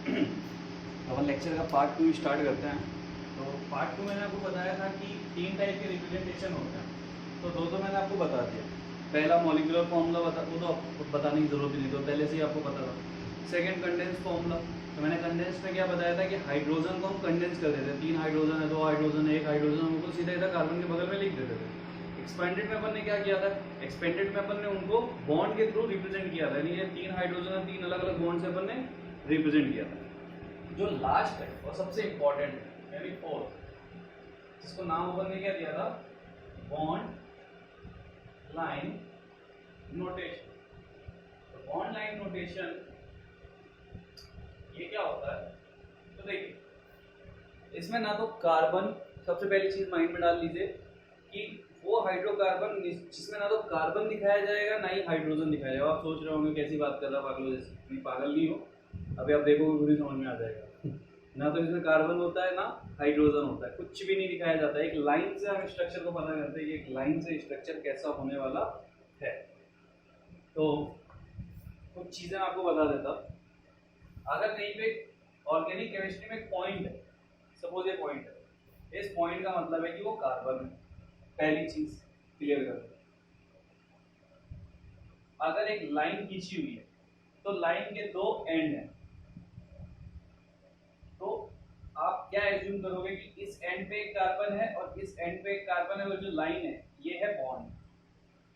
तो अपन लेक्चर का part 2 start करते हैं। तो पार्ट 2 मैंने आपको बताया था कि 3 टाइप के रिप्रेजेंटेशन होते हैं। तो दो मैंने आपको बता दिया। पहला मॉलिक्यूलर फॉर्मूला वो तो बताने की जरूरत ही नहीं, तो पहले से ही आपको पता था। सेकंड कंडेंस फॉर्मूला, तो मैंने कंडेंस में क्या बताया था कि हाइड्रोजन को हम कंडेंस कर देते हैं। 3 हाइड्रोजन है, 2 हाइड्रोजन है, 1 हाइड्रोजन, उनको सीधा इधर कार्बन के बगल में लिख देते थे। एक्सपेंडेड में अपन ने क्या किया था, एक्सपेंडेड में अपन ने उनको बॉन्ड के थ्रू रिप्रेजेंट किया था, यानी ये 3 हाइड्रोजन है, 3 अलग अलग बॉन्ड से अपन ने रिप्रेजेंट किया था। जो लास्ट है और सबसे इंपॉर्टेंट है यानी फोर्थ, जिसको नाम अपन ने क्या दिया था, बॉन्ड लाइन नोटेशन। तो बॉन्ड लाइन नोटेशन ये क्या होता है, तो देखिए इसमें ना तो कार्बन, सबसे पहली चीज माइंड में डाल लीजिए कि वो हाइड्रोकार्बन जिसमें ना तो कार्बन दिखाया जाएगा ना ही हाइड्रोजन दिखाया जाएगा। आप सोच रहे होंगे कैसी बात कर रहा पागलों जैसे, नहीं पागल नहीं हो, अभी आप देखोगे पूरी समझ में आ जाएगा। ना तो इसमें कार्बन होता है ना हाइड्रोजन होता है, कुछ भी नहीं दिखाया जाता है। एक लाइन से हम स्ट्रक्चर को पता करते हैं कि एक लाइन से स्ट्रक्चर कैसा होने वाला है। तो कुछ चीजें आपको बता देता, अगर कहीं पे ऑर्गेनिक केमिस्ट्री में एक पॉइंट है, सपोज ये पॉइंट है, इस पॉइंट का मतलब है कि वो कार्बन है। पहली चीज क्लियर कर, अगर एक लाइन खींची हुई है तो लाइन के 2 एंड हैं, तो आप क्या एज्यूम करोगे कि इस एंड पे एक कार्बन है और इस एंड पे एक कार्बन है, और जो लाइन है ये है बॉन्ड।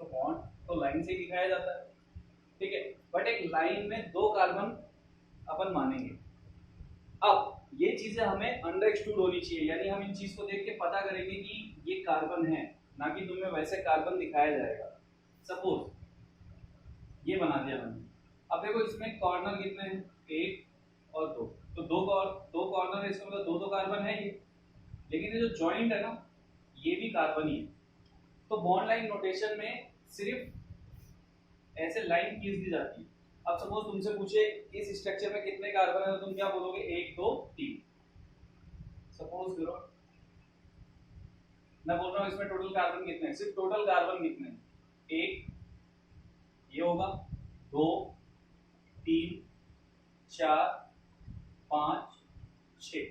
तो बॉन्ड तो लाइन से ही दिखाया जाता है, ठीक है। बट एक लाइन में 2 कार्बन अपन मानेंगे। अब ये चीजें हमें अंडरस्टूड होनी चाहिए, यानी हम इन चीज को देख के पता करेंगे कि ये कार्बन है, ना कि तुम्हें वैसे कार्बन दिखाया जाएगा। सपोज ये बना दिया मैंने, अब देखो इसमें कॉर्नर कितने हैं, 1 और 2, तो दो कॉर्नर है, इसका मतलब 2 कार्बन है ये। लेकिन ये जो जॉइंट है ना, ये भी कार्बन ही है। तो बॉन्ड लाइन नोटेशन में सिर्फ ऐसे लाइन खींच दी जाती है। अब सपोज तुमसे पूछे इस स्ट्रक्चर में कितने कार्बन है, तो तुम क्या बोलोगे, 1 2 3। सपोज करो मैं बोल रहा हूँ इसमें टोटल कार्बन कितने हैं, सिर्फ टोटल कार्बन कितने हैं, 1 ये होगा, 2 3 4 5 6,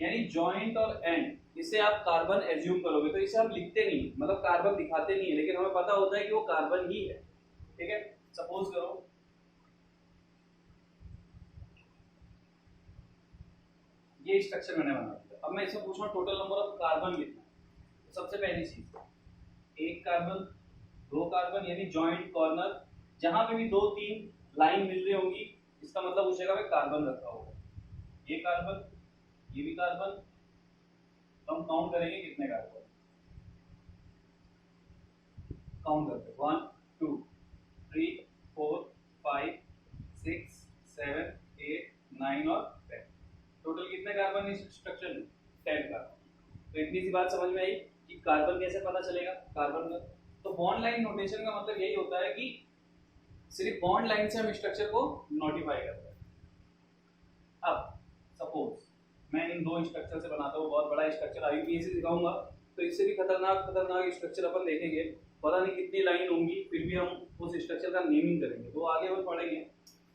यानी जॉइंट और एंड इसे आप कार्बन एज्यूम करोगे। तो इसे हम लिखते नहीं, मतलब कार्बन दिखाते नहीं है, लेकिन हमें पता होता है कि वो कार्बन ही है, ठीक है। सपोज करो ये स्ट्रक्चर मैंने बना दिया, अब मैं इसमें पूछ रहा हूँ टोटल नंबर ऑफ कार्बन कितना है। तो सबसे पहली चीज 1 कार्बन, 2 कार्बन, यानी जॉइंट कॉर्नर, जहां पे भी 2 3 लाइन मिल रही होंगी, इसका मतलब पूछेगा भाई कार्बन रखा होगा। ये कार्बन, ये भी कार्बन, तो हम काउंट करेंगे कितने कार्बन, काउंट करते हैं 1 2 3 4 5 6 7 8 9 और 10। टोटल कितने कार्बन इस स्ट्रक्चर में, 10 कार्बन। तो इतनी सी बात समझ में आई कि कार्बन कैसे पता चलेगा, कार्बन का। तो बॉन्ड लाइन नोटेशन का मतलब यही होता है कि सिर्फ बॉन्ड लाइन से हम स्ट्रक्चर को नोटिफाई करते हैं। अब सपोज मैं इन 2 स्ट्रक्चर से बनाता हूँ, बहुत बड़ा स्ट्रक्चर आईयूपीएसी दिखाऊंगा, तो इससे भी खतरनाक स्ट्रक्चर अपन देखेंगे, पता नहीं कितनी लाइन होंगी, फिर भी हम उस स्ट्रक्चर का नेमिंग करेंगे, तो आगे और पढ़ेंगे।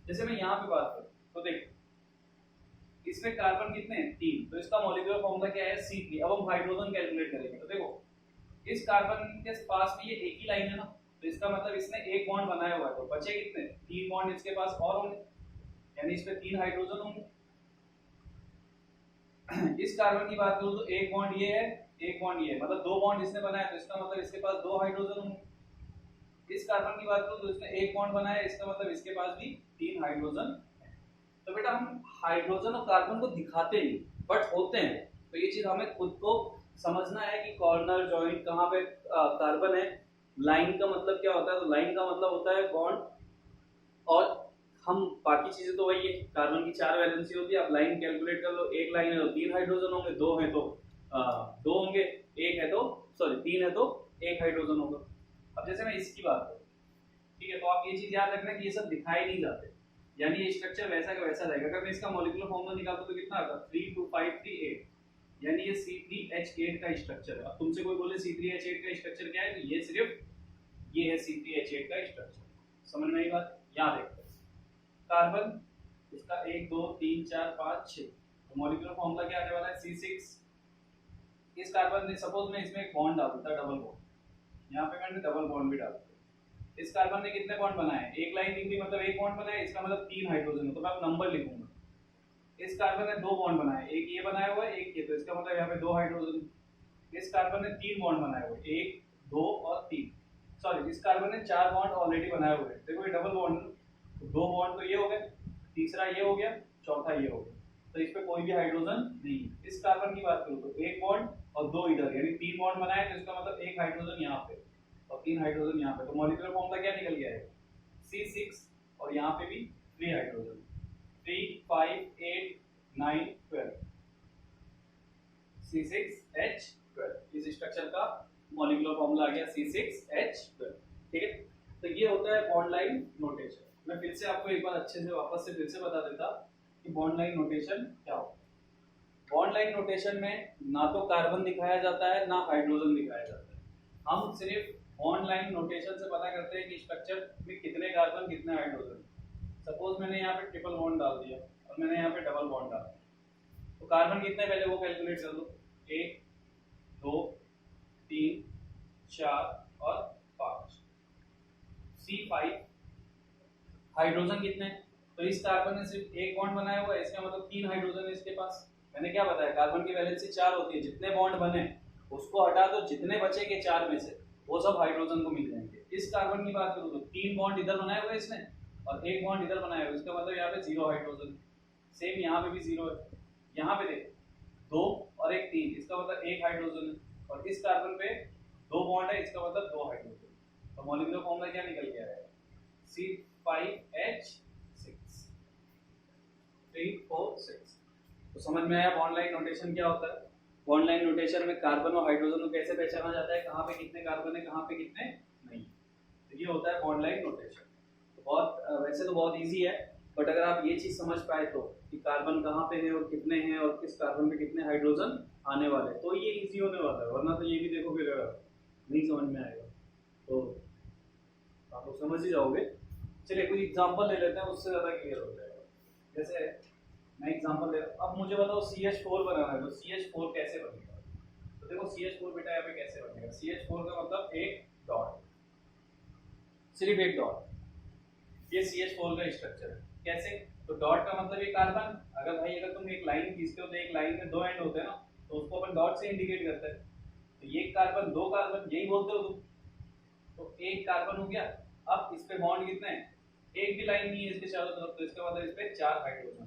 जैसे मैं यहाँ पे बात करूँ तो देख, इसमें कार्बन कितने हैं, 3, तो इसका मॉलिक्यूलर फॉर्मूला क्या है, C3। अब हम हाइड्रोजन कैलकुलेट करेंगे, तो देखो इस कार्बन के पास भी ये एक ही लाइन है ना, तो इसका मतलब इसने एक बॉन्ड बनाया हुआ है, तो बचे कितने, 3 बॉन्ड इसके पास और होंगे, यानी इस पे 3 हाइड्रोजन होंगे। इस कार्बन की बात करूं तो एक बॉन्ड ये है, एक बॉन्ड ये है, मतलब 2 बॉन्ड इसने बनाया, तो इसका मतलब इसके पास 2 हाइड्रोजन होंगे। इस कार्बन की बात करूं तो इसने एक बॉन्ड बनाया, इसका मतलब इसके पास भी 3 हाइड्रोजन है। तो बेटा हम हाइड्रोजन और कार्बन को दिखाते नहीं, बट होते हैं। तो ये चीज हमें खुद को समझना है कि कॉर्नर जॉइंट कहाँ पे कार्बन है। लाइन का मतलब क्या होता है, तो लाइन का मतलब होता है बॉन्ड, और हम बाकी चीजें तो वही है, कार्बन की 4 वैलेंसी होती है। आप लाइन कैलकुलेट कर लो, एक लाइन है तो 3 हाइड्रोजन होंगे, 2 है तो 2 होंगे, एक है तो 3 है तो 1 हाइड्रोजन होगा। अब जैसे मैं इसकी बात करूँ, ठीक है, तो आप ये चीज याद रखना कि ये सब दिखाए नहीं जाते, यानी ये स्ट्रक्चर वैसा का वैसा रहेगा। अगर मैं इसका मॉलिक्यूलर फॉर्मूला निकालता तो कितना आता, 3 2 5 3 8, यानी ये C3H8 का स्ट्रक्चर है। अब तुमसे कोई बोले C3H8 का स्ट्रक्चर क्या है, तो ये सिर्फ ये है C3H8 का स्ट्रक्चर। समझ में आई बात, यहाँ देखते हैं कार्बन, इस इसका 1 2 3 4 5 6, तो मॉलिक्यूलर फॉर्मूला क्या आने वाला है C6। इस कार्बन ने सपोज मैं इसमें एक बॉन्ड डाल देता, डबल बॉन्ड, यहाँ पे मैंने डबल बॉन्ड भी डाल दिया। इस कार्बन ने कितने बॉन्ड बनाए, एक लाइन दिख रही मतलब एक बॉन्ड बनाया, इसका मतलब 3 हाइड्रोजन है, तो मैं अब नंबर लिखूंगा। इस कार्बन ने 2 बॉन्ड बनाए, एक ये बनाया हुआ है एक ये, तो इसका मतलब यहाँ पे 2 हाइड्रोजन। इस कार्बन ने 3 बॉन्ड बनाए हुए, 1 2 और 3, सॉरी इस कार्बन ने 4 बॉन्ड ऑलरेडी बनाए हुए हैं, देखो ये डबल बॉन्ड, तो 2 बॉन्ड तो ये हो गए, तीसरा ये हो गया, चौथा ये हो गया, तो इस पे कोई भी हाइड्रोजन नहीं है। इस कार्बन की बात करूं तो 1 बॉन्ड और 2 इधर, यानी 3 बॉन्ड बनाए, तो इसका मतलब 1 हाइड्रोजन यहाँ पे और 3 हाइड्रोजन यहाँ पे, तो मॉलिक्यूलर फॉर्मूला क्या निकल गया है C6, और यहाँ पे भी 3 हाइड्रोजन, 3 5 8 9 12, C6H12, इस स्ट्रक्चर का मॉलिक्यूलर फॉर्मूला आ गया C6H12। ठीक है, तो ये होता है बॉन्ड लाइन नोटेशन। मैं फिर से आपको एक बार अच्छे से वापस से फिर से बता देता कि बॉन्ड लाइन नोटेशन क्या होता है। बॉन्ड लाइन नोटेशन में ना तो कार्बन दिखाया जाता है ना हाइड्रोजन दिखाया जाता है, हम सिर्फ बॉन्ड लाइन नोटेशन से पता करते हैं कि स्ट्रक्चर में कितने कार्बन कितने हाइड्रोजन। सपोज मैंने यहाँ पे ट्रिपल बॉन्ड डाल दिया और मैंने यहाँ पे डबल बॉन्ड डाल दिया, तो कार्बन कितने पहले वो कैलकुलेट कर लो, 1 2 3 4 और 5, C5। हाइड्रोजन कितने, तो इस कार्बन ने सिर्फ एक बॉन्ड बनाया हुआ है, इसका मतलब 3 हाइड्रोजन है इसके पास। मैंने क्या बताया, कार्बन की वैलेंसी 4 होती है, जितने बॉन्ड बने उसको हटा दो, जितने बचेंगे 4 में से वो सब हाइड्रोजन को मिल जाएंगे। इस कार्बन की बात करूं तो 3 बॉन्ड इधर बनाए हुए इसने और एक बॉन्ड इधर बनाया हुआ, इसका मतलब यहाँ पे 0 हाइड्रोजन। सेम यहाँ पे भी 0 है, यहाँ पे देखो 2 और 1 3, इसका मतलब 1 हाइड्रोजन है, और इस कार्बन पे 2 बॉन्ड है, इसका मतलब 2 हाइड्रोजन। तो मॉलिक्यूलर फॉर्मूला क्या निकल गया है C5H6 3 4 6। तो समझ में आया बॉन्ड लाइन नोटेशन क्या होता है। बॉन्ड लाइन नोटेशन में कार्बन और हाइड्रोजन को कैसे पहचाना जाता है, कहाँ पे कितने कार्बन है कहाँ पे कितने नहीं, तो ये होता है बॉन्ड लाइन नोटेशन। तो बहुत वैसे तो बहुत इजी है, बट अगर आप ये चीज समझ पाए तो कि कार्बन कहाँ पे है और कितने हैं और किस कार्बन पे कितने हाइड्रोजन आने वाले, तो ये इजी होने वाला है, वरना तो ये भी देखो फिर नहीं समझ में आएगा, तो आप लोग समझ ही जाओगे। चलिए कुछ एग्जांपल ले लेते हैं, उससे ज़्यादा क्लियर हो जाएगा। जैसे मैं एग्जांपल ले रहा हूँ, अब मुझे बताओ CH4 बनाना है, तो CH4 कैसे बनेगा। तो देखो CH4 बेटा यहाँ पे कैसे बनेगा, CH4 का मतलब एक डॉट, सिर्फ एक डॉट, ये CH4 का स्ट्रक्चर है। कैसे, तो डॉट का मतलब ये कार्बन, अगर तुम एक लाइन खींचते हो तो एक लाइन में 2 एंड होते हैं ना, तो उसको अपन डॉट से इंडिकेट करते हैं, तो ये कार्बन 2 कार्बन यही बोलते हो तुम, तो एक कार्बन हो गया। अब इस पे बॉन्ड कितने हैं, एक भी लाइन नहीं है इसके चारों तरफ, तो इसका मतलब इस पे 4 हाइड्रोजन,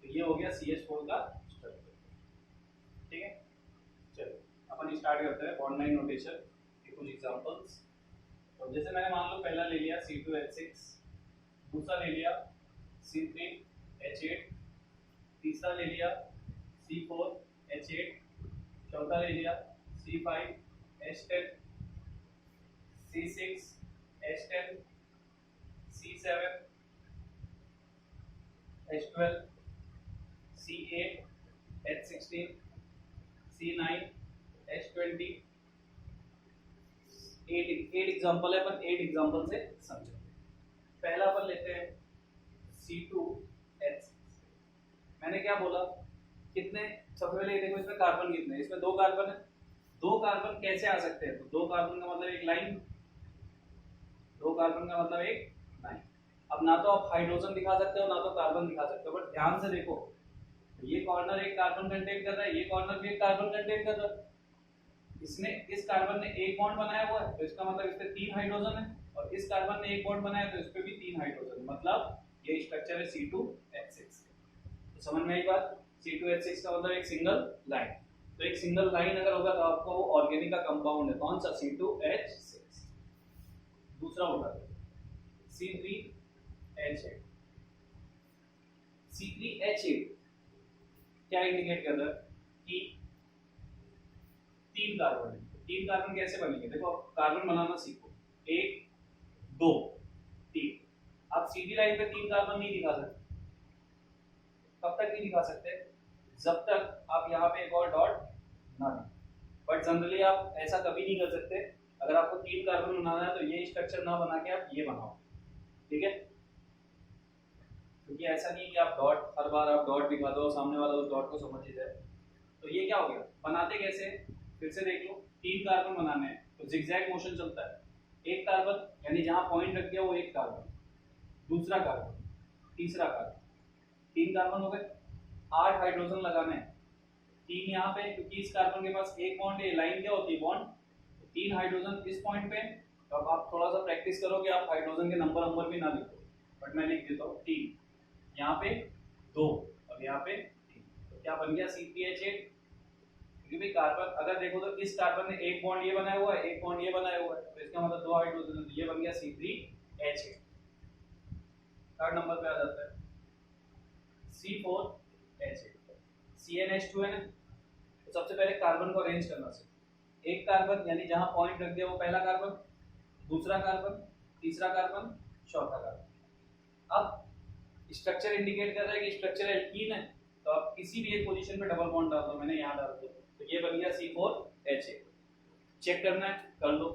तो ये हो गया CH4 का स्ट्रक्चर। ठीक है, चलो अपन स्टार्ट करते हैं बॉन्ड लाइन नोटेशन के कुछ एग्जांपल्स। तो जैसे मैंने मान लो पहला ले लिया C2H6, दूसरा ले लिया C3H8, तीसरा ले लिया C4H8, चौथा ले लिया C5H10, C6H10, C7H12, C8H16, C9H20। 8 example है, अपन 8 एग्जांपल से समझेंगे। पहला अपन लेते हैं C2H6। मैंने क्या बोला, कितने, सबसे पहले ये देखो इसमें कार्बन कितने हैं, इसमें 2 कार्बन है, 2 कार्बन कैसे आ सकते हैं, तो 2 कार्बन का मतलब एक लाइन, 2 कार्बन का मतलब एक लाइन। अब ना तो आप हाइड्रोजन दिखा सकते हो ना तो कार्बन दिखा सकते हो, बट ध्यान से देखो, ये कॉर्नर एक कार्बन कंटेन कर रहा है, ये कॉर्नर भी एक कार्बन कंटेन कर रहा है, इसने इस कार्बन ने एक बॉन्ड बनाया हुआ है, तो इसका मतलब इस पे 3 हाइड्रोजन है, और इस कार्बन ने एक बॉन्ड बनाया तो इस पे भी 3 हाइड्रोजन, मतलब ये स्ट्रक्चर है C2H6। तो समझ में आई बात, C2H6 का मतलब एक सिंगल लाइन, तो एक सिंगल लाइन अगर होगा तो आपको वो ऑर्गेनिक का कंपाउंड है, कौन सा, C2H6। दूसरा उठा दो C3H8। C3H8 क्या इंडिकेट कर रहा है कि 3 कार्बन है, 3 कार्बन कैसे बनेंगे, देखो कार्बन बनाना सीखो, 1 2 3। आप सीधी लाइन पे 3 कार्बन नहीं दिखा सकते, कब तक नहीं दिखा सकते, जब तक आप यहाँ पे एक और डॉट ना दें, बट जनरली आप ऐसा कभी नहीं कर सकते। अगर आपको 3 कार्बन बनाना है तो ये स्ट्रक्चर ना बना के आप ये बनाओ, ठीक है। क्योंकि ऐसा नहीं है कि आप डॉट हर बार आप डॉट दिखा दो सामने वाला उस डॉट को समझ ही जाए। तो ये क्या हो गया, बनाते कैसे हैं? फिर से देख लो, 3 कार्बन बनाने हैं तो जिगजैग मोशन चलता है। एक कार्बन यानी जहां पॉइंट रख दिया वो एक कार्बन, दूसरा कार्बन, तीसरा कार्बन, 3 कार्बन हो गए। 8 हाइड्रोजन लगाने हैं, 3 यहाँ पे क्योंकि इस कार्बन के पास एक बॉन्ड है, लाइन क्या होती है बॉन्ड, 3 हाइड्रोजन इस पॉइंट पे। तो अब आप थोड़ा सा प्रैक्टिस करो कि आप हाइड्रोजन के नंबर भी ना लिखो, बट मैं लिख देता हूँ 3, यहाँ पे 2 और यहाँ पे 3। तो क्या बन गया C3H8। क्योंकि भाई कार्बन अगर देखो तो इस कार्बन ने एक बॉन्ड ये बनाया हुआ है, एक बॉन्ड ये बनाया हुआ है, तो इसका मतलब 2 हाइड्रोजन, तो ये बन गया C3H8। थर्ड नंबर पे आ जाता है C4H8। CnH2 है ना, तो सबसे पहले कार्बन को अरेंज करना सीखो। एक कार्बन यानी जहां पॉइंट रख दिया वो पहला कार्बन, दूसरा कार्बन, तीसरा कार्बन, चौथा कार्बन। अब स्ट्रक्चर इंडिकेट कर रहा है कि स्ट्रक्चर एल्कीन है, तो आप किसी भी एक पोजीशन पे डबल बॉन्ड डाल दो, मैंने यहाँ डाल दिया, तो ये बन गया C4H8। चेक करना है कर लो।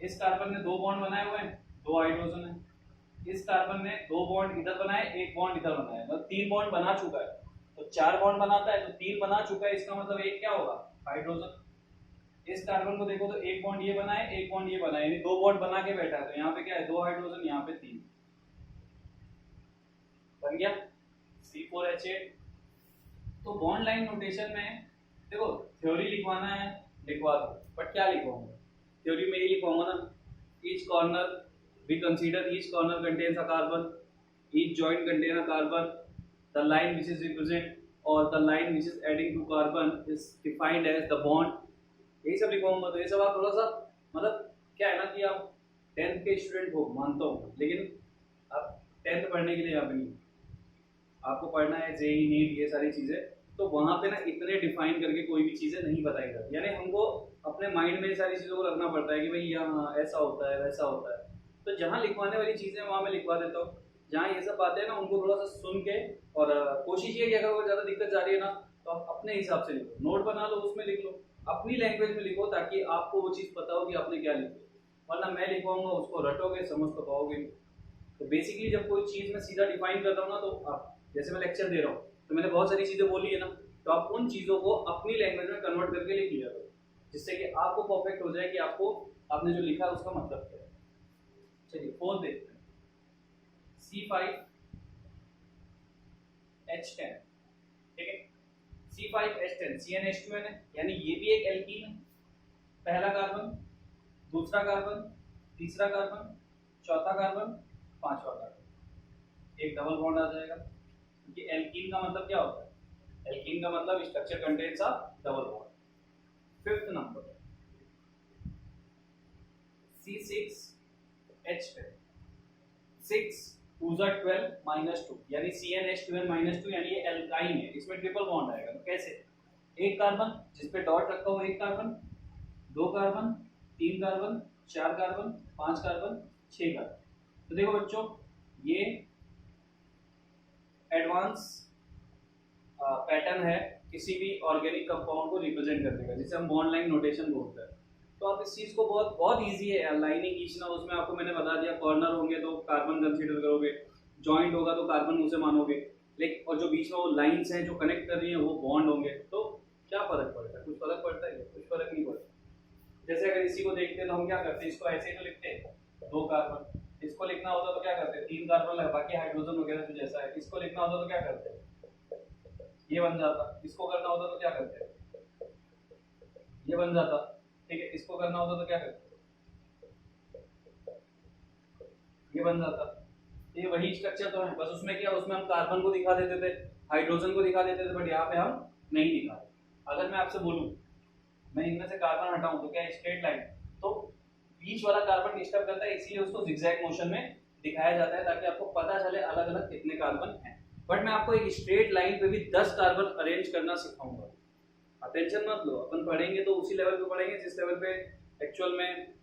इस कार्बन ने 2 बॉन्ड बनाए हुए हैं, 2 हाइड्रोजन है। इस कार्बन ने 2 बॉन्ड इधर बनाए, एक बॉन्ड इधर बनाया, मतलब 3 बॉन्ड बना चुका है। तो 4 बॉन्ड बनाता है तो 3 बना चुका है, इसका मतलब एक क्या होगा, हाइड्रोजन। इस कार्बन को देखो तो एक बॉन्ड ये बना है, एक बॉन्ड ये बना है, यानी 2 बॉन्ड बना के बैठा है, तो यहाँ पे क्या है 2 हाइड्रोजन, यहाँ पे 3 बन गया C4H8। तो बॉन्ड लाइन नोटेशन में देखो थ्योरी लिखवाना है लिखवा दो, बट क्या लिखवाऊंगा थ्योरी में, ये लिखवाऊंगा ना, each corner we consider each corner contains a carbon, each joint contains a carbon, the line which is represent or the line which is adding to carbon is defined as the bond। यही सब लिखवाऊंगा। तो ये सब आप थोड़ा सा मतलब क्या है ना कि आप 10th के स्टूडेंट हो मानता हूँ, लेकिन आप 10th पढ़ने के लिए यहाँ पे नहीं, आपको पढ़ना है जेई नीट ये सारी चीजें, तो वहां पे ना इतने डिफाइन करके कोई भी चीजें नहीं बताई जाती, यानी हमको अपने माइंड में ये सारी चीजों को रखना पड़ता है कि भाई यहाँ ऐसा होता है वैसा होता है। तो जहाँ लिखवाने वाली चीजें वहां मैं लिखवा देता हूँ, जहाँ ये सब बातें हैं ना उनको थोड़ा सा सुन के, और कोशिश ये कि अगर वो ज्यादा दिक्कत जा रही है ना तो आप अपने हिसाब से लिखो, नोट बना लो उसमें लिख लो, अपनी लैंग्वेज में लिखो, ताकि आपको वो चीज पता हो कि आपने क्या लिखी। वरना मैं लिखवाऊंगा उसको रटोगे समझ तो पाओगे नहीं। तो बेसिकली जब कोई चीज मैं सीधा डिफाइन कर रहा हूँ ना, तो आप जैसे मैं लेक्चर दे रहा हूँ तो मैंने बहुत सारी चीजें बोली है ना, तो आप उन चीजों को अपनी लैंग्वेज में कन्वर्ट करके लिख लिया करो, जिससे कि आपको परफेक्ट हो जाए कि आपको आपने जो लिखा है उसका मतलब क्या है। चलिए 4 देखते हैं, C5H10, ठीक है, C5H10 CnH2 है, यानी ये भी एक एल्कीन है। पहला कार्बन, दूसरा कार्बन, तीसरा कार्बन, चौथा कार्बन, पांचवा कार्बन, एक डबल बॉन्ड आ जाएगा, क्योंकि एल्कीन का मतलब क्या होता है, एल्कीन का मतलब structure contains a double bond. 5th number C6H10, 6 2 12 -2, यानी CnH2n-2, यानी ये एल्काइन है, इसमें ट्रिपल बॉन्ड आएगा। तो कैसे, एक कार्बन जिस पे डॉट रखा हो, एक carbon, 2 carbon, 3 carbon, 4 carbon, 5 carbon, 6 carbon. तो देखो बच्चों, ये एडवांस पैटर्न है किसी भी ऑर्गेनिक कंपाउंड को रिप्रेजेंट करने का, जिसे हम बॉन्ड लाइन नोटेशन बोलते हैं। तो आप इस चीज को बहुत बहुत इजी है लाइनिंग खींचना, उसमें आपको मैंने बता दिया, कॉर्नर होंगे तो कार्बन कंसीडर करोगे, जॉइंट होगा तो कार्बन उसे मानोगे, लेकिन और जो बीच में वो लाइंस हैं जो कनेक्ट कर रही हैं वो बॉन्ड होंगे। तो क्या फर्क पड़ता है, कुछ फर्क पड़ता है, कुछ फर्क नहीं पड़ता। जैसे अगर इसी को देखते हैं तो हम क्या करते हैं, इसको ऐसे ही तो लिखते हैं 2 कार्बन, इसको लिखना होता तो क्या करते हैं 3 कार्बन लगा, बाकी हाइड्रोजन वगैरह जो जैसा है, इसको लिखना होता तो क्या करते हैं ये बन जाता, इसको करना होता तो क्या करते हैं ये बन जाता, ठीक है, इसको करना होता तो क्या करते ये बन जाता। ये वही स्ट्रक्चर तो है, बस उसमें क्या, उसमें हम कार्बन को दिखा देते थे, हाइड्रोजन को दिखा देते थे, बट यहाँ पे हम नहीं दिखा। अगर मैं आपसे बोलूं मैं इनमें से कार्बन हटाऊं तो क्या स्ट्रेट लाइन, तो बीच वाला कार्बन डिस्टर्ब करता है, इसीलिए उसको जिगजैग मोशन में दिखाया जाता है, ताकि आपको पता चले अलग अलग कितने कार्बन हैं। बट मैं आपको एक स्ट्रेट लाइन पे भी 10 कार्बन अरेंज करना सिखाऊंगा, टेंशन मत लो, अपन पढ़ेंगे तो उसी लेवल पे पढ़ेंगे जिस लेवल पे एक्चुअल में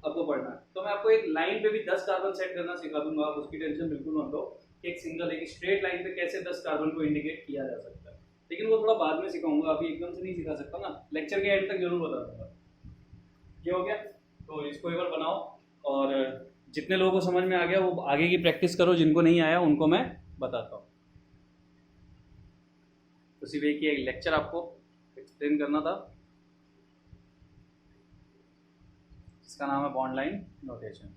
आपको पढ़ना है। तो मैं आपको एक लाइन पे भी 10 कार्बन सेट करना सिखा दूंगा, आप उसकी टेंशन बिल्कुल मत लो कि एक सिंगल एक स्ट्रेट लाइन पे कैसे 10 कार्बन को इंडिकेट किया जा सकता है, लेकिन वो थोड़ा बाद में सिखाऊंगा, अभी एकदम से नहीं सिखा सकता ना, लेक्चर के एंड तक जरूर बता दूंगा। ये हो गया, तो इसको एक बार बनाओ, और जितने लोगों को समझ में आ गया वो आगे की प्रैक्टिस करो, जिनको नहीं आया उनको मैं बताता हूँ। तो सिर्फ एक ही एक लेक्चर आपको एक्सप्लेन करना था, जिसका नाम है बॉन्ड लाइन नोटेशन।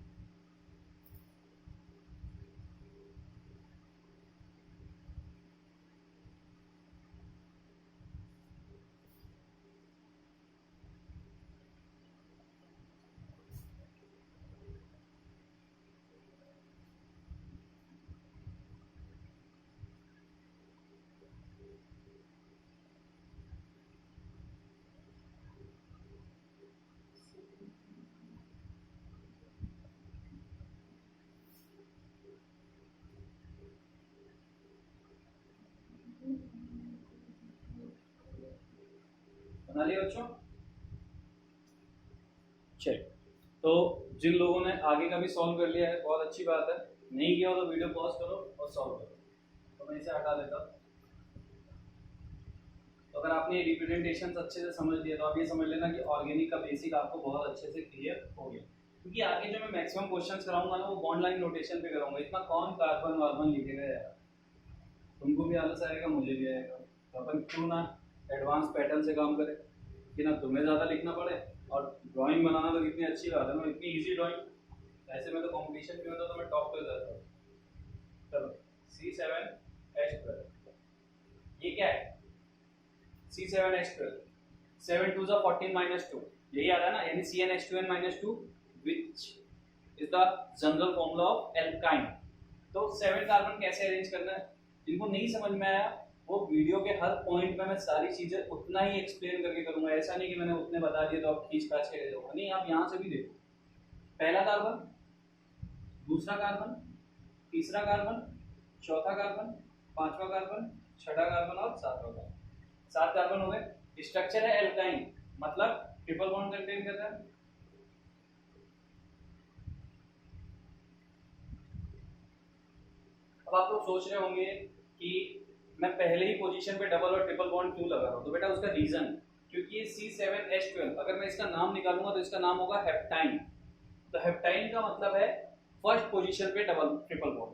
बना लिया बच्चों? चलिए, तो जिन लोगों ने आगे का भी सॉल्व कर लिया है बहुत अच्छी बात है, नहीं किया हो तो वीडियो पॉज करो और सॉल्व करो। तो मैं इसे हटा देता हूँ। तो अगर आपने रिप्रेजेंटेशन अच्छे से समझ लिया तो आप ये समझ लेना कि ऑर्गेनिक का बेसिक आपको बहुत अच्छे से क्लियर हो गया। क्योंकि आगे जो मैं मैक्सिमम क्वेश्चंस कराऊंगा ना वो बॉन्ड लाइन नोटेशन पे कराऊंगा। इतना कौन कार्बन वार्बन लिखेगा यार, तुमको भी आलस आएगा, मुझे भी आएगा। तो अपन क्यों ना एडवांस पैटर्न से काम करें कि ना तुम्हें ज़्यादा लिखना पड़े, और ड्राइंग बनाना तो कितनी अच्छी बात है ना, इतनी इजी ड्राइंग। ऐसे में तो कंपटीशन भी होता तो मैं टॉप कर जाता हूँ। चलो C7H12, ये क्या है? C7H12, 7 2 14 -2, यही आ रहा है ना, यानी CnH2n-2 which is the general formula of alkyne। तो 7 कार्बन कैसे अरेंज करना है, जिनको नहीं समझ में आया वो वीडियो के हर पॉइंट पे मैं सारी चीजें उतना ही एक्सप्लेन करके करूंगा। ऐसा नहीं कि मैंने उतने बता दिए तो आप खींच खाच के ले जाओगे, नहीं, आप यहाँ से भी देखो। पहला कार्बन, दूसरा कार्बन, तीसरा कार्बन, चौथा कार्बन, पांचवा कार्बन, छठा कार्बन और सातवां कार्बन। 7 कार्बन हो गए। स्ट्रक्चर है एल्काइन, मतलब ट्रिपल बॉन्ड कंटेन करता है। अब आप लोग सोच रहे होंगे कि मैं पहले ही पोजीशन पे डबल और ट्रिपल बॉन्ड क्यों लगा रहा हूं, तो बेटा उसका रीजन, क्योंकि ये C7H12 अगर मैं इसका नाम निकालूंगा तो इसका नाम होगा हेप्टाइन। तो हेप्टाइन का मतलब है फर्स्ट पोजीशन पे डबल ट्रिपल बॉन्ड,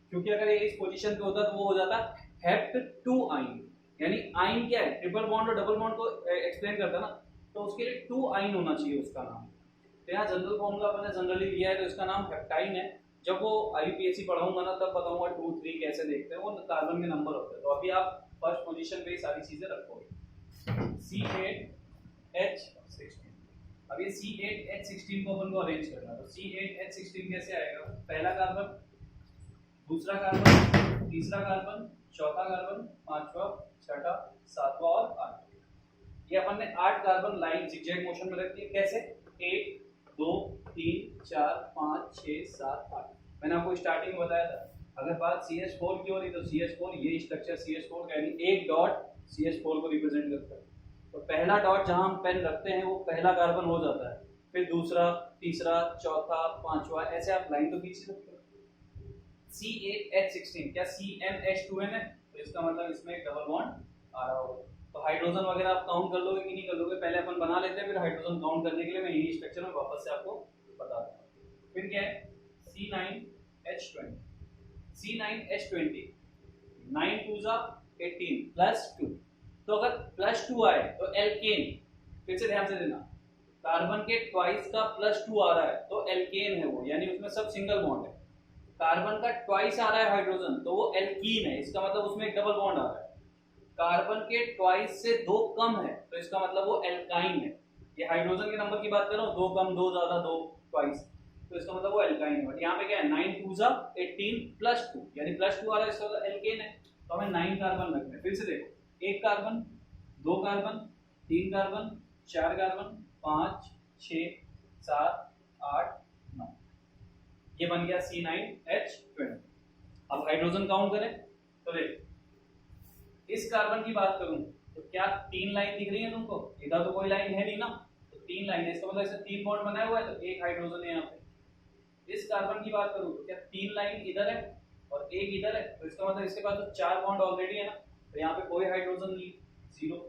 क्योंकि अगर ये इस पोजीशन पे होता तो वो हो जाता हेप्ट टू आइन। यानी आइन क्या है, ट्रिपल बॉन्ड और डबल बॉन्ड को एक्सप्लेन करता है ना, तो उसके लिए टू आइन होना चाहिए उसका नाम। तो यहाँ जनरल फॉर्मूला अपने जनरली लिया है तो इसका नाम हेप्टाइन है। जब वो आईयूपीएससी पढ़ाऊंगा ना तब बताऊंगा 2 3 कैसे देखते हैं, वो कार्बन के नंबर होते हैं। तो अभी आप फर्स्ट पोजीशन पे ही सारी चीजें रखोगे। C8H16, अब ये C8H16 को अपन को अरेंज करना है। तो C8H16 कैसे आएगा, पहला कार्बन, दूसरा कार्बन, तीसरा कार्बन, चौथा कार्बन, पांचवा, छठा, सातवां और आठवां। ये अपन ने 8 कार्बन लाइन जिगजैग मोशन में रखी है। कैसे, 1 2 3 4 5 6 7 8। मैंने आपको स्टार्टिंग में बताया था, अगर बात CH4 की हो रही तो CH4, ये स्ट्रक्चर CH4 का, यानी एक डॉट CH4 को रिप्रेजेंट करता है। तो पहला डॉट जहां हम पेन रखते हैं वो पहला कार्बन हो जाता है, फिर दूसरा, तीसरा, चौथा, पांचवा, ऐसे आप लाइन तो खींच सकते हो। C8H16 क्या CnH2n है, तो इसका मतलब इसमें एक डबल बॉन्ड आ रहा होगा। तो हाइड्रोजन वगैरह आप काउंट कर लोगे कि नहीं कर लोगे, पहले अपन बना लेते हैं, फिर हाइड्रोजन काउंट करने के लिए मैं यही स्ट्रक्चर में वापस से आपको बता दूंगा। फिर क्या है, C9H20, C9H20, 9 2 18 +2। तो अगर +2 आए तो एल्केन, फिर से ध्यान से देना, कार्बन के ट्वाइस का +2 आ रहा है तो एल्केन है वो, यानी उसमें सब सिंगल बॉन्ड है। कार्बन का ट्वाइस आ रहा है हाइड्रोजन तो वो एल्कीन है, इसका मतलब उसमें एक डबल बॉन्ड आ रहा है। कार्बन के ट्वाइस से 2 कम है तो इसका मतलब वो एल्काइन है। ये हाइड्रोजन के नंबर की बात कर रहा हूं, 2 कम, 2 ज्यादा, 2 ट्वाइस, तो इसका मतलब वो एल्काइन है। बट यहाँ पे क्या है, 9 2 18 +2, यानी +2 आ रहा है, इसका मतलब एल्केन है। तो हमें 9 कार्बन रखने हैं। फिर से देखो, 1 कार्बन, 2 कार्बन, 3 कार्बन, 4 कार्बन, 5 6 7 8 9, ये बन गया C9H20। अब हाइड्रोजन काउंट करें तो देखो, इस कार्बन की बात करूं तो क्या 3 लाइन दिख रही है तुमको, इधर तो कोई लाइन है नहीं ना, तो 3 लाइन है, इसका मतलब इससे 3 बॉन्ड बनाया हुआ है तो एक हाइड्रोजन है यहाँ पे। इस कार्बन की बात करूं तो क्या 3 लाइन इधर है और एक इधर है, तो इसका मतलब इसके पास तो 4 बॉन्ड ऑलरेडी है ना, तो यहाँ पे कोई हाइड्रोजन नहीं, 0।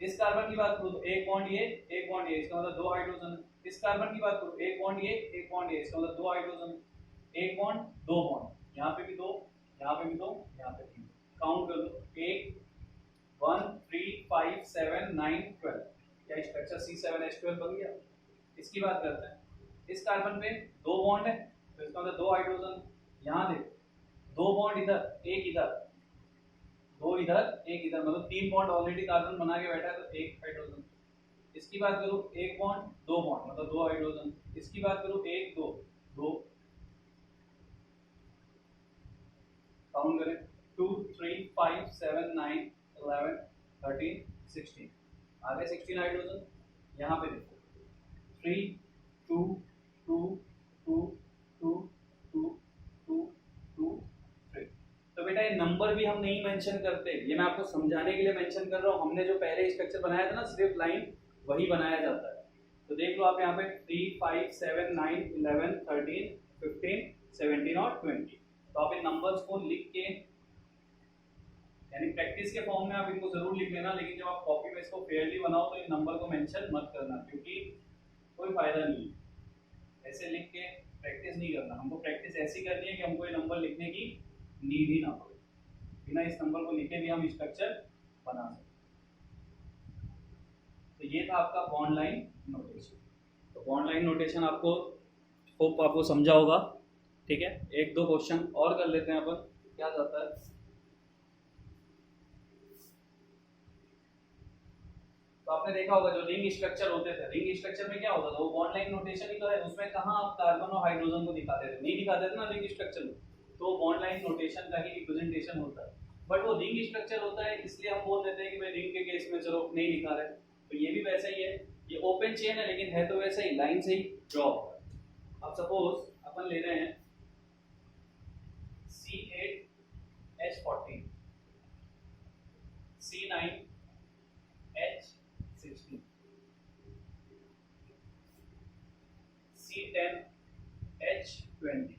इस कार्बन की बात करूं तो एक बॉन्ड ये, एक बॉन्ड ये, इसका मतलब 2 हाइड्रोजन है। इस कार्बन की बात करूं, एक बॉन्ड ये, एक बॉन्ड ये, इसका मतलब 2 हाइड्रोजन, एक बॉन्ड, 2 बॉन्ड, यहाँ पे भी 2, यहाँ पे भी 2, यहाँ पे 3। काउंट कर लो, 1 1 3 5 7 9 12। क्या स्ट्रक्चर C7H12 बन गया? इसकी बात करते हैं। इस कार्बन पे 2 बॉन्ड है, तो इसका मतलब 2 हाइड्रोजन। यहाँ देखो 2 बॉन्ड इधर, एक इधर, 2 इधर, एक इधर, मतलब 3 बॉन्ड ऑलरेडी कार्बन बना के बैठा है, तो 1 हाइड्रोजन। इसकी बात करूँ 1 बॉन्ड 2 बॉन्ड, मतलब 2 हाइड्रोजन। इसकी बात करूँ 1 2 2, काउंट करें 2 3 5 7 9 11 13 16, आगे 16 हाइड्रोजन। यहाँ पे देखो 3 2 2 2 2 2 2 2 3। तो बेटा ये नंबर भी हम नहीं मेंशन करते, ये मैं आपको समझाने के लिए मेंशन कर रहा हूँ। हमने जो पहले स्ट्रक्चर बनाया था ना, सिर्फ लाइन वही बनाया जाता है। तो देख लो आप यहाँ पे 3 5 7 9 11 13 15 17 और 20। तो आप इन नंबर्स को लिख के, यानी प्रैक्टिस के फॉर्म में आप इनको जरूर लिख लेना, लेकिन जब आप कॉपी में इसको फेयरली बनाओ तो इन नंबर को मेंशन मत करना, क्योंकि कोई फायदा नहीं है ऐसे लिख के प्रैक्टिस नहीं करना। हमको प्रैक्टिस ऐसी करनी है कि हमको ये नंबर लिखने की नीड ही ना पड़े, बिना इस नंबर को लिखे भी हम स्ट्रक्चर बना सकते। तो ये था आपका बॉन्ड लाइन नोटेशन। तो बॉन्ड लाइन नोटेशन आपको होप आपको समझा होगा, ठीक है। एक दो क्वेश्चन और कर लेते हैं अपन, क्या जाता है। तो आपने देखा होगा जो रिंग स्ट्रक्चर होते थे, रिंग स्ट्रक्चर में क्या होता था, वो बॉन्ड लाइन नोटेशन ही तो है। उसमें कहाँ आप कार्बन और हाइड्रोजन को दिखाते थे, नहीं दिखाते थे ना रिंग स्ट्रक्चर में। तो बॉन्ड लाइन नोटेशन का ही रिप्रेजेंटेशन होता है, बट वो रिंग स्ट्रक्चर होता है, इसलिए हम बोल देते हैं कि भाई रिंग के केस में चलो नहीं लिखा रहे। तो ये भी वैसा ही है, ये ओपन चेन है, लेकिन है तो वैसा ही, लाइन से ही ड्रॉ होगा। अब सपोज अपन ले रहे हैं C8H14 C9H16 C10H20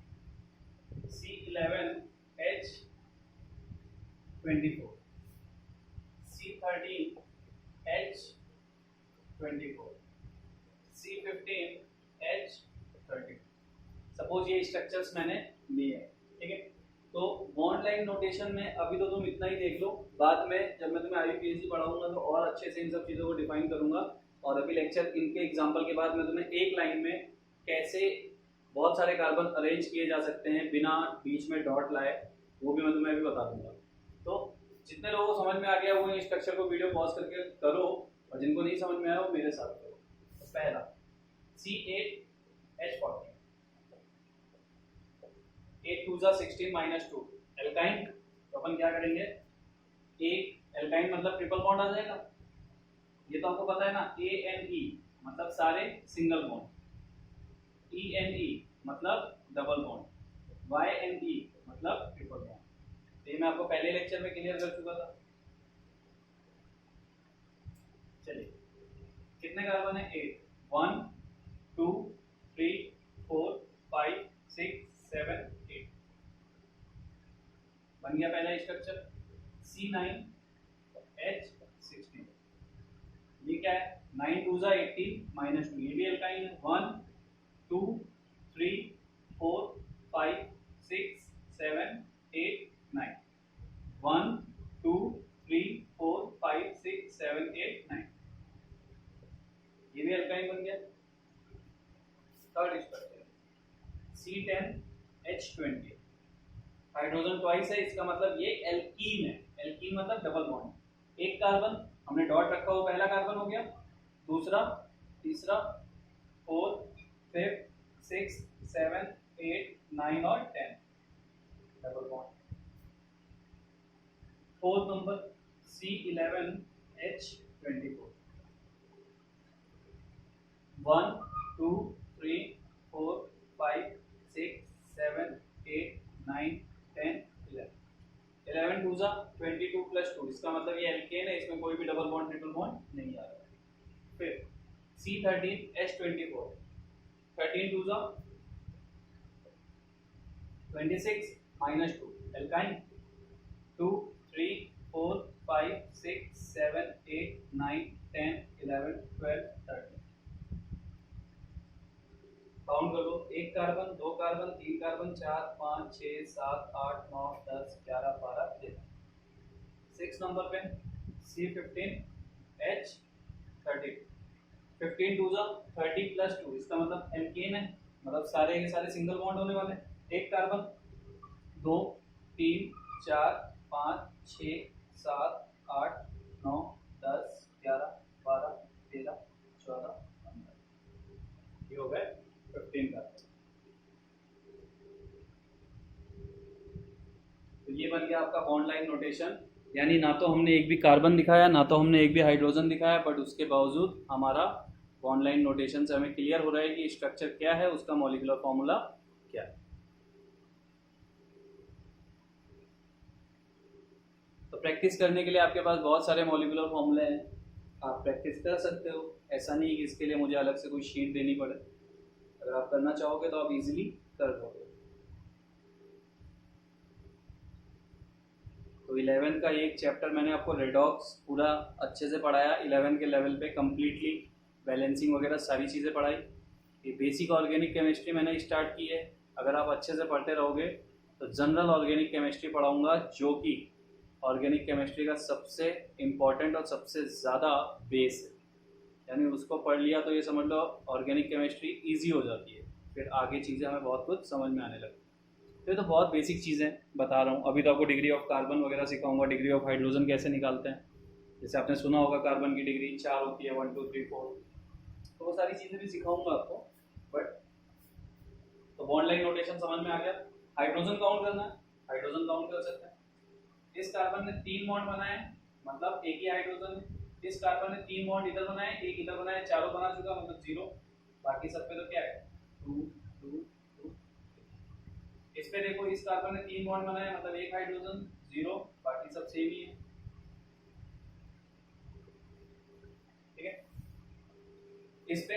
C11H24 C13H24 C15H32। Suppose ये स्ट्रक्चर्स मैंने लिए हैं, ठीक है। तो बॉन्ड लाइन नोटेशन में अभी तो तुम इतना ही देख लो, बाद में जब मैं तुम्हें IUPAC पढ़ाऊंगा तो और अच्छे से इन सब चीज़ों को डिफाइन करूंगा। और अभी लेक्चर इनके एग्जाम्पल के बाद मैं तुम्हें एक लाइन में कैसे बहुत सारे कार्बन अरेंज किए जा सकते हैं बिना बीच में डॉट लाए, वो भी मैं तुम्हें अभी बता दूंगा। तो जितने लोगों को समझ में आ गया वो इन स्ट्रक्चर को वीडियो पॉज करके करो, और जिनको नहीं समझ में आया वो मेरे साथ करो। तो पहला C8H14, 8 2 16 -2 एल्काइन। तो अपन क्या करेंगे, एक एल्काइन मतलब ट्रिपल बॉन्ड आ जाएगा, ये तो आपको पता है ना। ANE मतलब सारे सिंगल बॉन्ड, ENE मतलब डबल बॉन्ड, YNE मतलब ट्रिपल बॉन्ड। ये मैं आपको पहले लेक्चर में क्लियर कर चुका था। चलिए कितने कार्बन है, 8 1 2 3 4 5 6 7 8। बन गया पहला स्ट्रक्चर। C9H16, ये क्या है, 9 2 18 -2, ये भी एल्काइन है। 1 2 3 4 5 6 7 8 9, 1 2 3 4 5 6 7 8 9, ये भी एल्काइन बन गया। Third structure C10H20, hydrogen twice है, इसका मतलब ये एल्कीन है। एल्कीन मतलब डबल बॉन्ड। एक कार्बन हमने डॉट रखा, वो पहला कार्बन हो गया, दूसरा, तीसरा, 4 5 6 7 8 9 और 10 double bond. Fourth number C11H24, 1 2 3 4 5 6 7 8 9 10 11, 11 2 22 + 2, इसका मतलब ये एल्केन है, इसमें कोई भी डबल बॉन्ड ट्रिपल बॉन्ड नहीं आ रहा है। फिर C13H24, 13 2 26 -2 एल्काइन, 2 3 4 5 6 7 8 9 10 11 12 13। काउंट कर लो, 1 एक कार्बन, दो कार्बन, तीन कार्बन, 4 5 6 7 8 9 10 11 12 13। 6 नंबर पे C15H13, 15 टू जा 30 प्लस 2, इसका मतलब एल्केन है, मतलब सारे के सारे सिंगल बॉन्ड होने वाले। एक कार्बन, 2 3 4 5 6 7 8 9 10 11 12 13 14 15, ये हो गए 15 कार्बन। तो ये बन गया आपका बॉन्ड लाइन नोटेशन, यानी ना तो हमने एक भी कार्बन दिखाया, ना तो हमने एक भी हाइड्रोजन दिखाया, बट उसके बावजूद हमारा बॉन्ड लाइन नोटेशन से हमें क्लियर हो रहा है कि स्ट्रक्चर क्या है, उसका मॉलिक्यूलर फॉर्मूला क्या है। तो प्रैक्टिस करने के लिए आपके पास बहुत सारे मॉलिक्यूलर फॉर्मूले हैं, आप प्रैक्टिस कर सकते हो। ऐसा नहीं है कि इसके लिए मुझे अलग से कोई शीट देनी पड़े, अगर आप करना चाहोगे तो आप इजीली कर दोगे। तो 11 का एक चैप्टर मैंने आपको रेडॉक्स पूरा अच्छे से पढ़ाया, 11 के लेवल पे कंप्लीटली बैलेंसिंग वगैरह सारी चीज़ें पढ़ाई। ये बेसिक ऑर्गेनिक केमिस्ट्री मैंने स्टार्ट की है, अगर आप अच्छे से पढ़ते रहोगे तो जनरल ऑर्गेनिक केमिस्ट्री पढ़ाऊँगा, जो कि ऑर्गेनिक केमिस्ट्री का सबसे इम्पॉर्टेंट और सबसे ज़्यादा बेस है, यानी उसको पढ़ लिया तो ये समझ लो ऑर्गेनिक केमिस्ट्री ईजी हो जाती है, फिर आगे चीज़ें हमें बहुत कुछ समझ में आने लगती है। तो ये तो बहुत बेसिक चीज़ें बता रहा हूँ। अभी तो आपको डिग्री ऑफ कार्बन वगैरह सिखाऊंगा, डिग्री ऑफ हाइड्रोजन कैसे निकालते हैं, जैसे आपने सुना होगा कार्बन की डिग्री 4 होती है, 1 2 3 4, तो वो सारी चीज़ें भी सिखाऊंगा आपको। बट तो बॉन्ड लाइन नोटेशन समझ में आ गया। हाइड्रोजन काउंट करना है, हाइड्रोजन काउंट कर सकते हैं। इस कार्बन ने 3 बॉन्ड बनाए, मतलब एक ही हाइड्रोजन है। इस कार्बन ने 3 बॉन्ड इधर बनाए, एक इधर बनाए, चारों बना चुका, मतलब 0। बाकी सब पे तो क्या है 2 2 2। इस पे देखो, इस कार्बन ने 3 बॉन्ड बनाए, मतलब एक हाइड्रोजन 0, बाकी सब सेम ही है, ठीक है। इस पे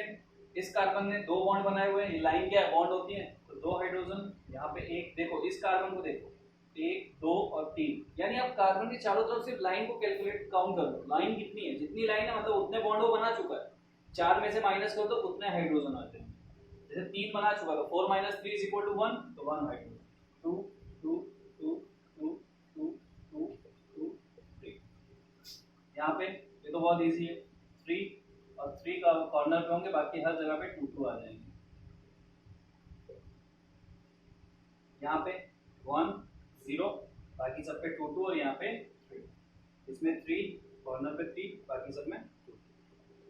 इस कार्बन ने 2 बॉन्ड बनाए हुए हैं, लाइन क्या है, बॉन्ड होती है, तो 2 हाइड्रोजन, यहाँ पे एक, देखो इस कार्बन को देखो 1 2 और 3, यानी आप कार्बन के चारों तरफ सिर्फ लाइन को कैलकुलेट काउंट कर लो, लाइन कितनी है, जितनी लाइन है मतलब उतने बॉन्ड वो बना चुका है। 4 में से माइनस करो तो उतने हाइड्रोजन आते हैं, जैसे 3 बना चुका है तो 4 - 3 = 1, तो 1 हाइड्रोजन, 2 2 2 2 2 2 2 3। यहाँ पे ये तो बहुत इजी है, 3 और 3 का कॉर्नर पे होंगे, बाकी हर जगह पे 2 2 आ जाएंगे। यहाँ पे 1 0, बाकी सब पे 2 2, और यहाँ पे 3, इसमें 3 कॉर्नर पे 3, बाकी सब में 2।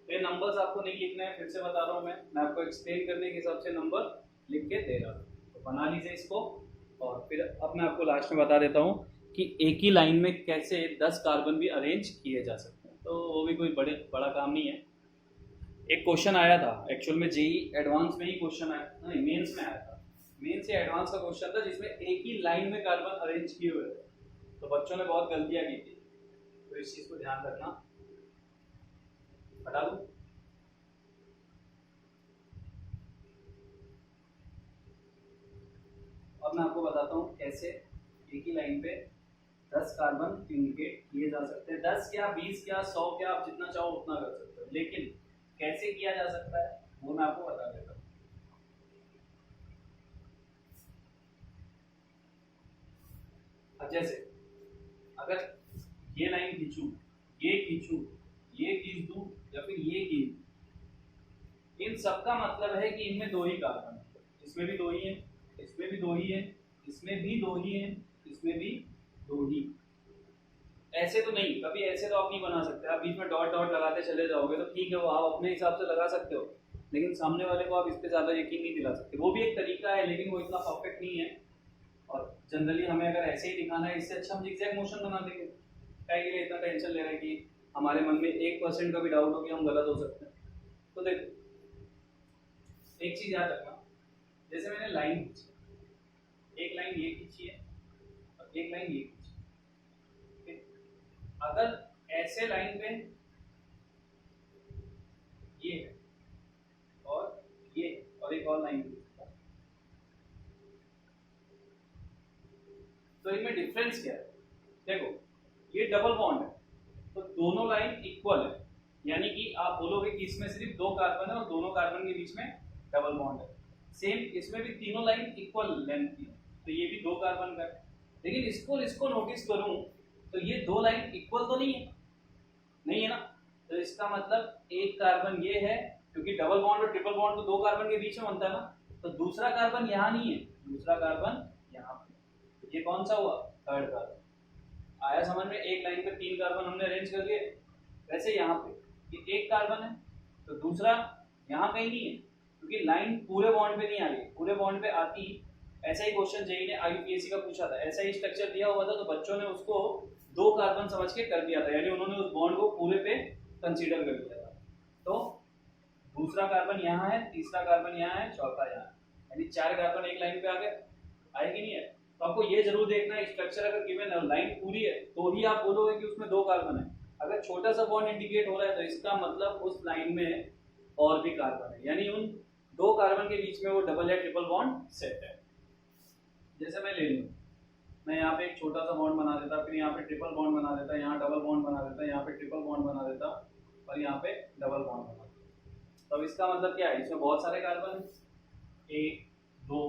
ये नंबर्स आपको नहीं लिखना है, फिर से बता रहा हूँ मैं आपको एक्सप्लेन करने के हिसाब से नंबर लिख के दे रहा हूँ, तो बना लीजिए इसको। और फिर अब मैं आपको लास्ट में बता देता हूँ कि एक ही लाइन में कैसे 10 कार्बन भी अरेंज किए जा सकते हैं, तो वो भी कोई बड़ा काम नहीं है। एक क्वेश्चन आया था एक्चुअल में, जेई एडवांस में ही क्वेश्चन आया, नहीं मेंस में आया था, मेन से एडवांस का क्वेश्चन था जिसमें एक ही लाइन में कार्बन अरेंज किए हुए थे, तो बच्चों ने बहुत गलतियां की थी, तो इस चीज को ध्यान रखना। हटा दूं? अब मैं आपको बताता हूँ कैसे एक ही लाइन पे 10 कार्बन इंडिकेट किए जा सकते हैं। 10 क्या, 20 क्या, 100 क्या, आप जितना चाहो उतना कर सकते हो, लेकिन कैसे किया जा सकता है वो मैं आपको बता देता हूँ। अब जैसे अगर ये लाइन खींचूं, ये खींचूं, ये खींच दूं, या फिर ये खींच, इन सब का मतलब है कि इनमें 2 ही कार्बन है, इसमें भी 2 ही है, इसमें भी 2 ही है, इसमें भी 2 ही है, इसमें भी 2 ही। ऐसे तो नहीं, कभी ऐसे तो आप नहीं बना सकते, आप बीच में डॉट डॉट लगाते चले जाओगे तो ठीक है, वो आप अपने हिसाब से लगा सकते हो, लेकिन सामने वाले को आप इस पे ज्यादा यकीन नहीं दिला सकते। वो भी एक तरीका है, लेकिन वो इतना परफेक्ट नहीं है, और जनरली हमें अगर ऐसे ही दिखाना है, इससे अच्छा हम जिगजैग मोशन बना देंगे। क्या के लिए इतना टेंशन ले रहे हैं कि हमारे मन में 1% का भी डाउट हो कि हम गलत हो सकते हैं। तो देखो एक चीज याद रखना, जैसे मैंने लाइन खींची, एक लाइन ये खींची है और एक लाइन ये खींची, अगर ऐसे लाइन पे ये है और ये और एक और लाइन, तो इनमें डिफरेंस क्या है, देखो ये डबल बॉन्ड है, तो दोनों लाइन इक्वल है, यानी कि आप बोलोगे कि इसमें सिर्फ 2 कार्बन है और दोनों कार्बन के बीच में डबल बॉन्ड है। सेम इसमें भी तीनों लाइन इक्वल लेंथ की, तो ये भी 2 कार्बन का है। लेकिन इसको नोटिस करूं तो ये 2 लाइन इक्वल तो नहीं है ना, तो इसका मतलब एक कार्बन ये है, क्योंकि डबल बॉन्ड और ट्रिपल बॉन्ड तो 2 कार्बन के बीच में बनता है ना, तो दूसरा कार्बन यहाँ नहीं है, दूसरा कार्बन यहाँ पे, तो ये कौन सा हुआ, थर्ड कार्बन। आया समझ में, एक लाइन पे 3 कार्बन हमने अरेंज कर दिए। वैसे यहाँ पे ये एक कार्बन है, तो दूसरा यहाँ कहीं नहीं है, क्योंकि लाइन पूरे बॉन्ड पे नहीं आ रही, पूरे बॉन्ड पे आती। ऐसा ही क्वेश्चन जेई ने आईयूपीएससी का पूछा था, ऐसा ही स्ट्रक्चर दिया हुआ था, तो बच्चों ने उसको 2 कार्बन समझ के कर दिया था, यानी उन्होंने उस बॉन्ड को पूरे पे कंसीडर कर लिया था। तो दूसरा कार्बन यहाँ है, तीसरा कार्बन यहाँ है, चौथा यहाँ है, यानी 4 कार्बन एक लाइन पे आ गए। आए कि नहीं है? तो आपको ये जरूर देखना है, स्ट्रक्चर अगर गिवन है, लाइन पूरी है, तो ही आप बोलोगे कि उसमें 2 कार्बन है। अगर छोटा सा बॉन्ड इंडिकेट हो रहा है, तो इसका मतलब उस लाइन में और भी कार्बन है, यानी उन 2 कार्बन के बीच में वो डबल या ट्रिपल बॉन्ड सेट है। जैसे मैं ले लूँ, मैं यहाँ पे एक छोटा सा बॉन्ड बना देता, फिर यहाँ पे ट्रिपल बॉन्ड बना देता, यहाँ डबल बॉन्ड बना देता, यहाँ पे ट्रिपल बॉन्ड बना देता, और यहाँ पे डबल बॉन्ड बना देता। तो अब इसका मतलब क्या है, इसमें बहुत सारे कार्बन है, 1 2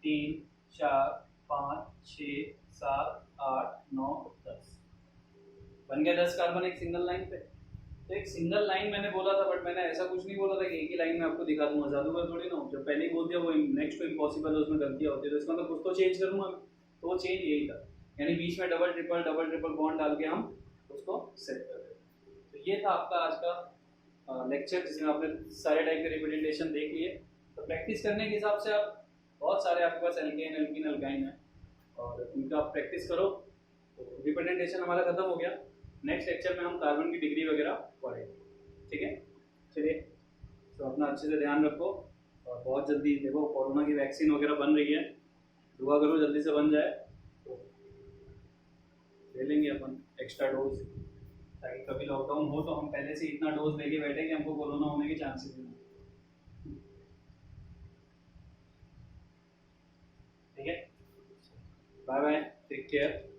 3 4 5 6 7 8 9 10, बन गया 10 कार्बन एक सिंगल लाइन पे। तो एक सिंगल लाइन मैंने बोला था, बट मैंने ऐसा कुछ नहीं बोला था कि एक ही लाइन में आपको दिखा दूंगा, जादूगर थोड़ी ना हूं। जब पहले ही बोल दिया वो नेक्स्ट तो इम्पॉसिबल है, उसमें गलतियां होती है, तो इसका मतलब कुछ तो चेंज करूंगा मैं। तो वो चेंज यही था, यानी बीच में डबल ट्रिपल बॉन्ड डाल के हम उसको सेट कर देते। तो ये था आपका आज का लेक्चर, जिसमें आपने सारे टाइप के रिप्रेजेंटेशन देख लिए। तो प्रैक्टिस करने के हिसाब से आप बहुत सारे आपके पास एल्केन एल्कीन एल्काइन है, और उनका आप प्रैक्टिस करो। तो रिप्रेजेंटेशन हमारा खत्म हो गया। नेक्स्ट लेक्चर में हम कार्बन की डिग्री वगैरह पढ़ेंगे, ठीक है। चलिए, तो अपना अच्छे से ध्यान रखो, और बहुत जल्दी देखो कोरोना की वैक्सीन वगैरह बन रही है, दुआ करो जल्दी से बन जाए, तो ले लेंगे अपन एक्स्ट्रा डोज, ताकि कभी लॉकडाउन हो तो हम पहले से इतना डोज लेके बैठे कि हमको कोरोना होने के चांसेस नहीं। ठीक है, बाय बाय, टेक केयर।